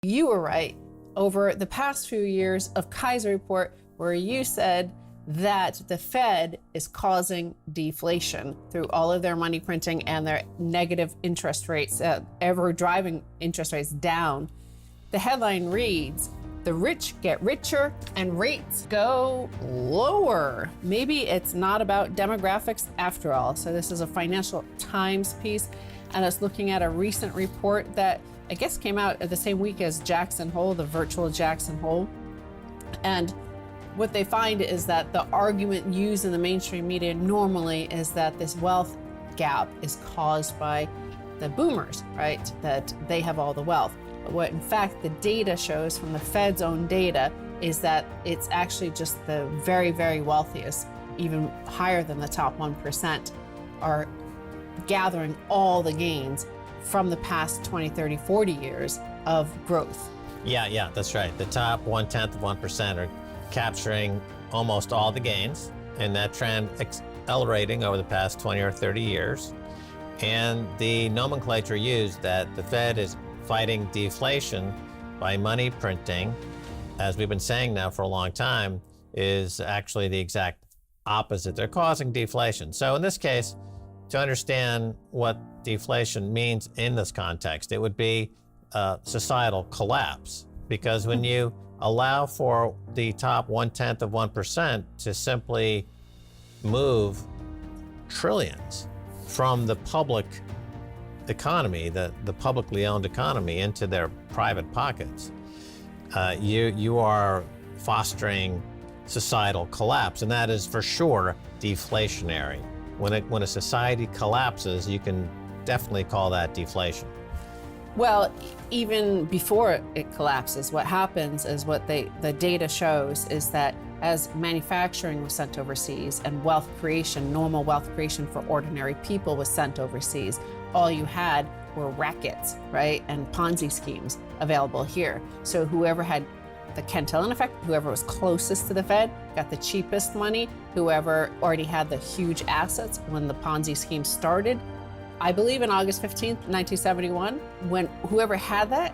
You were right over the past few years of Keiser Report, where you said that the Fed is causing deflation through all of their money printing and their negative interest rates, ever driving interest rates down. The headline reads, "The rich get richer and rates go lower." Maybe it's not about demographics after all. So this is a Financial Times piece, and it's looking at a recent report that I guess came out at the same week as Jackson Hole, the virtual Jackson Hole. And what they find is that the argument used in the mainstream media normally is that this wealth gap is caused by the boomers, right? That they have all the wealth. But what in fact the data shows from the Fed's own data is that it's actually just the very, very wealthiest, even higher than the top 1%, are gathering all the gains from the past 20, 30, 40 years of growth. Yeah, that's right. The top 1/10 of 1% are capturing almost all the gains, and that trend accelerating over the past 20 or 30 years. And the nomenclature used that the Fed is fighting deflation by money printing, as we've been saying now for a long time, is actually the exact opposite. They're causing deflation. So in this case, to understand what deflation means in this context, it would be societal collapse. Because when you allow for the top 1/10 of 1% to simply move trillions from the public economy, the publicly owned economy, into their private pockets, you are fostering societal collapse, and that is for sure deflationary. When a society collapses, you can definitely call that deflation. Well, even before it collapses, what happens is what the data shows is that as manufacturing was sent overseas and wealth creation, normal wealth creation for ordinary people was sent overseas, all you had were rackets, right? And Ponzi schemes available here. So whoever had the Cantillon effect, whoever was closest to the Fed got the cheapest money. Whoever already had the huge assets when the Ponzi scheme started, I believe in August 15th, 1971, when whoever had that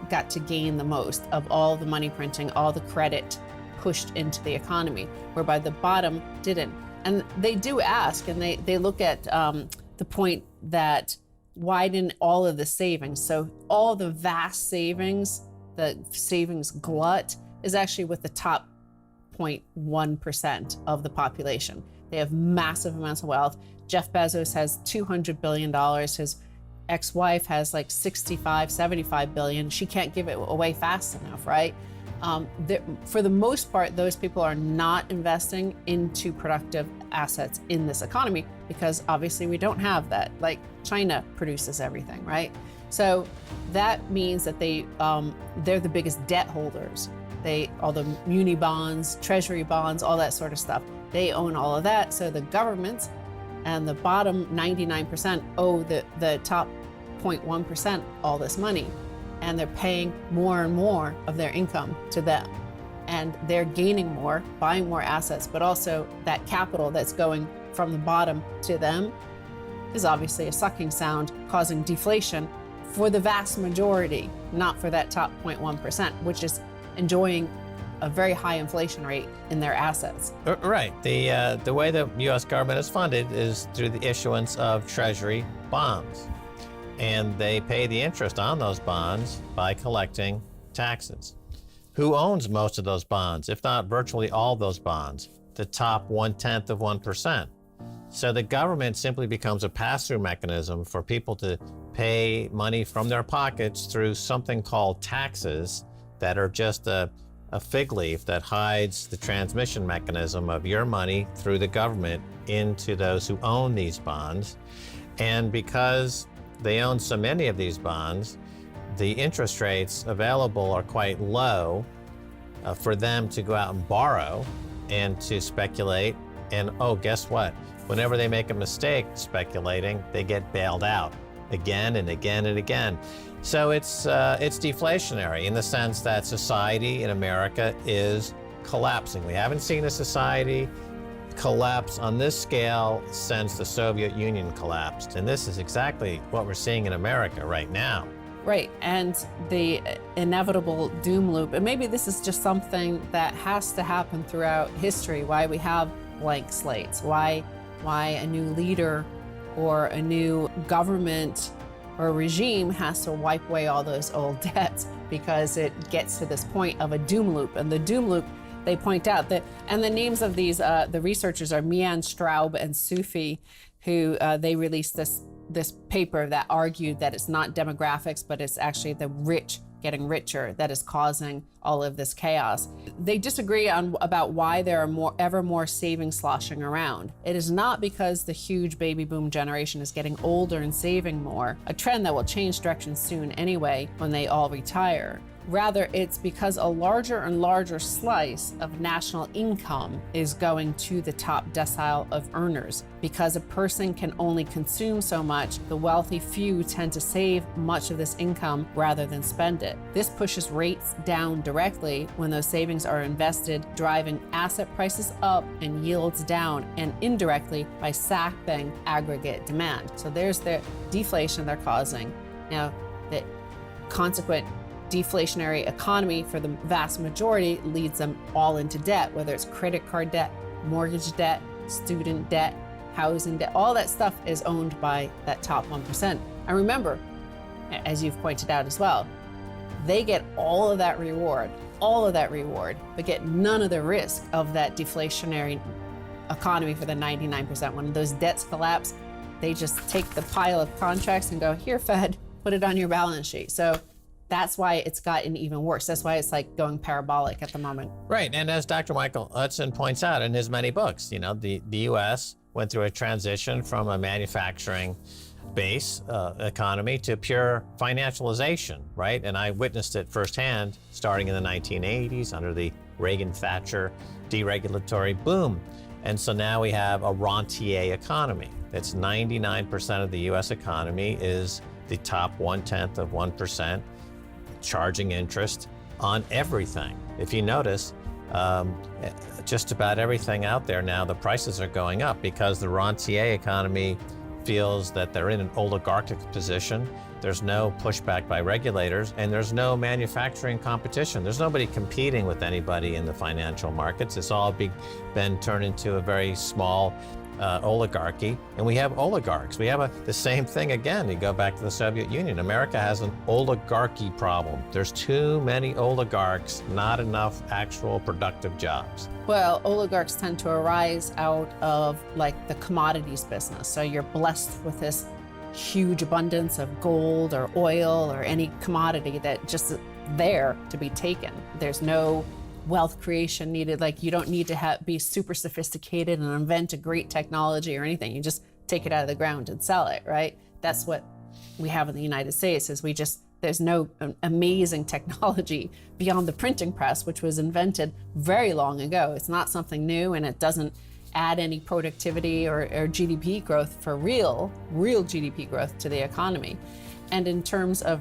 got to gain the most of all the money printing, all the credit pushed into the economy, whereby the bottom didn't. And they do ask, and they look at the point that why didn't all of the savings, so all the vast savings, the savings glut is actually with the top 0.1% of the population. They have massive amounts of wealth. Jeff Bezos has $200 billion. His ex-wife has like 65, 75 billion. She can't give it away fast enough, right? For the most part, those people are not investing into productive assets in this economy because obviously we don't have that. Like China produces everything, right? So that means that they're the biggest debt holders. All the muni bonds, treasury bonds, all that sort of stuff. They own all of that. So the governments and the bottom 99% owe the top 0.1% all this money. And they're paying more and more of their income to them. And they're gaining more, buying more assets, but also that capital that's going from the bottom to them is obviously a sucking sound, causing deflation for the vast majority, not for that top 0.1%, which is enjoying a very high inflation rate in their assets. Right. The way the U.S. government is funded is through the issuance of treasury bonds. And they pay the interest on those bonds by collecting taxes. Who owns most of those bonds, if not virtually all those bonds? The top 1/10 of 1%. So the government simply becomes a pass-through mechanism for people to pay money from their pockets through something called taxes that are just a fig leaf that hides the transmission mechanism of your money through the government into those who own these bonds. And because they own so many of these bonds, the interest rates available are quite low for them to go out and borrow and to speculate. And oh, guess what? Whenever they make a mistake speculating, they get bailed out again and again and again. So it's deflationary in the sense that society in America is collapsing. We haven't seen a society collapse on this scale since the Soviet Union collapsed. And this is exactly what we're seeing in America right now. Right. And the inevitable doom loop, and maybe this is just something that has to happen throughout history, why we have blank slates, why a new leader or a new government or regime has to wipe away all those old debts, because it gets to this point of a doom loop. And the doom loop, they point out that, and the names of these, the researchers are Mian Straub and Sufi, who they released this paper that argued that it's not demographics, but it's actually the rich getting richer that is causing all of this chaos. They disagree about why there are ever more savings sloshing around. It is not because the huge baby boom generation is getting older and saving more, a trend that will change direction soon anyway when they all retire. Rather, it's because a larger and larger slice of national income is going to the top decile of earners. Because a person can only consume so much, the wealthy few tend to save much of this income rather than spend it. This pushes rates down directly when those savings are invested, driving asset prices up and yields down, and indirectly by sapping aggregate demand. So there's the deflation they're causing. Now, the consequent deflationary economy for the vast majority leads them all into debt, whether it's credit card debt, mortgage debt, student debt, housing debt. All that stuff is owned by that top 1%. And remember, as you've pointed out as well, they get all of that reward, but get none of the risk of that deflationary economy for the 99%. When those debts collapse, they just take the pile of contracts and go, here, Fed, put it on your balance sheet. So that's why it's gotten even worse. That's why it's like going parabolic at the moment. Right, and as Dr. Michael Hudson points out in his many books, the U.S. went through a transition from a manufacturing base economy to pure financialization, right? And I witnessed it firsthand starting in the 1980s under the Reagan-Thatcher deregulatory boom. And so now we have a rentier economy. It's 99% of the U.S. economy is the top 1/10 of 1%. Charging interest on everything. If you notice, just about everything out there now, the prices are going up because the rentier economy feels that they're in an oligarchic position. There's no pushback by regulators, and there's no manufacturing competition. There's nobody competing with anybody in the financial markets. It's all been turned into a very small oligarchy, and we have oligarchs. We have the same thing again. You go back to the Soviet Union. America has an oligarchy problem. There's too many oligarchs, not enough actual productive jobs. Well, oligarchs tend to arise out of like the commodities business. So you're blessed with this huge abundance of gold or oil or any commodity that just is there to be taken. There's no wealth creation needed. Like you don't need to be super sophisticated and invent a great technology or anything. You just take it out of the ground and sell it, right? That's what we have in the United States. Is there's no amazing technology beyond the printing press, which was invented very long ago. It's not something new, and it doesn't add any productivity or GDP growth for real GDP growth to the economy. And in terms of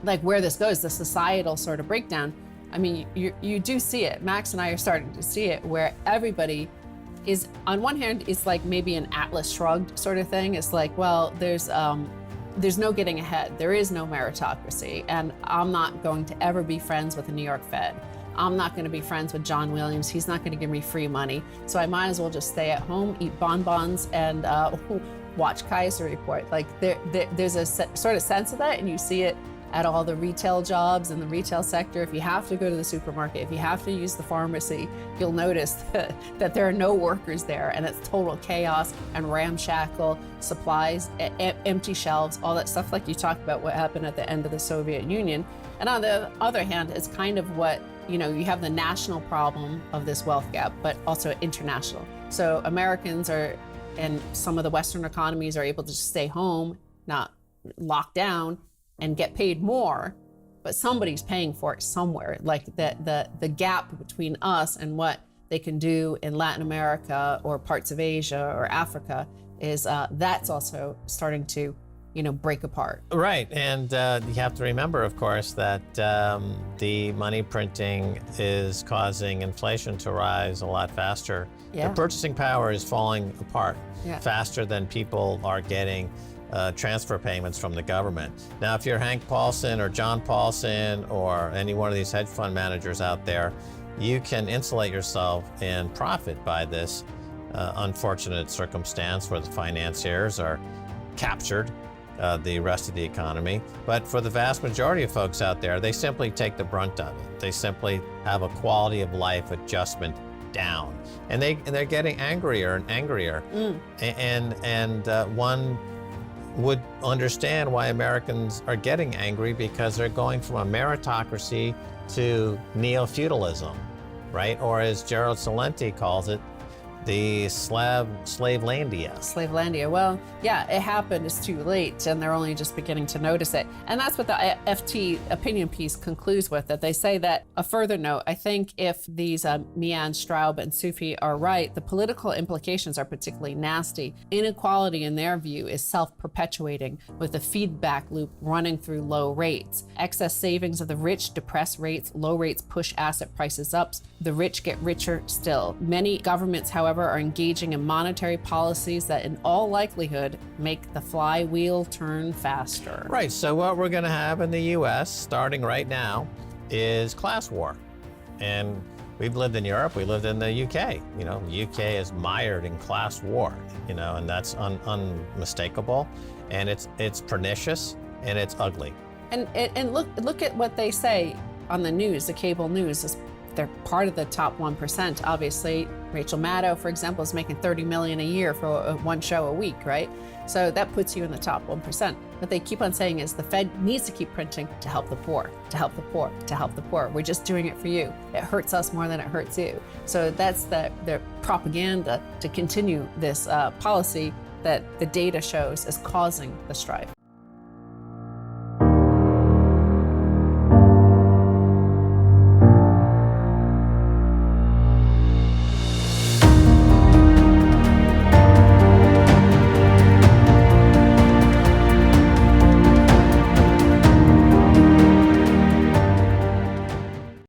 like where this goes, the societal sort of breakdown, I mean, you do see it. Max and I are starting to see it, where everybody is, on one hand, it's like maybe an Atlas Shrugged sort of thing. It's like, well, there's no getting ahead. There is no meritocracy, and I'm not going to ever be friends with the New York Fed. I'm not going to be friends with John Williams. He's not going to give me free money. So I might as well just stay at home, eat bonbons, and watch Keiser Report. Like there's a sort of sense of that, and you see it at all the retail jobs in the retail sector. If you have to go to the supermarket, if you have to use the pharmacy, you'll notice that there are no workers there, and it's total chaos and ramshackle supplies, empty shelves, all that stuff, like you talked about what happened at the end of the Soviet Union. And on the other hand, it's kind of what, you have the national problem of this wealth gap, but also international. So Americans and some of the Western economies are able to just stay home, not locked down, and get paid more, but somebody's paying for it somewhere. Like the gap between us and what they can do in Latin America or parts of Asia or Africa is that's also starting to break apart. Right, and you have to remember, of course, that the money printing is causing inflation to rise a lot faster. Yeah. The purchasing power is falling apart faster than people are getting transfer payments from the government. Now, if you're Hank Paulson or John Paulson or any one of these hedge fund managers out there, you can insulate yourself and profit by this unfortunate circumstance where the financiers are captured the rest of the economy. But for the vast majority of folks out there, they simply take the brunt of it. They simply have a quality of life adjustment down, and they're getting angrier and angrier. And one would understand why Americans are getting angry, because they're going from a meritocracy to neo-feudalism, right? Or as Gerald Celente calls it, the Slavelandia. Slavelandia. Well, yeah, it happened. It's too late, and they're only just beginning to notice it. And that's what the FT opinion piece concludes with. That they say that a further note. I think if these Mian, Straub, and Sufi are right, the political implications are particularly nasty. Inequality, in their view, is self-perpetuating, with a feedback loop running through low rates. Excess savings of the rich depress rates. Low rates push asset prices up. The rich get richer still. Many governments, however, are engaging in monetary policies that in all likelihood make the flywheel turn faster. Right, so what we're gonna have in the US starting right now is class war. And we've lived in Europe, we lived in the UK. You know, the UK is mired in class war, you know, and that's unmistakable. And it's pernicious and it's ugly. And look at what they say on the news, the cable news. They're part of the top 1%. Obviously, Rachel Maddow, for example, is making $30 million a year for one show a week, right? So that puts you in the top 1%. What they keep on saying is the Fed needs to keep printing to help the poor, to help the poor, to help the poor. We're just doing it for you. It hurts us more than it hurts you. So that's the propaganda to continue this policy that the data shows is causing the strife.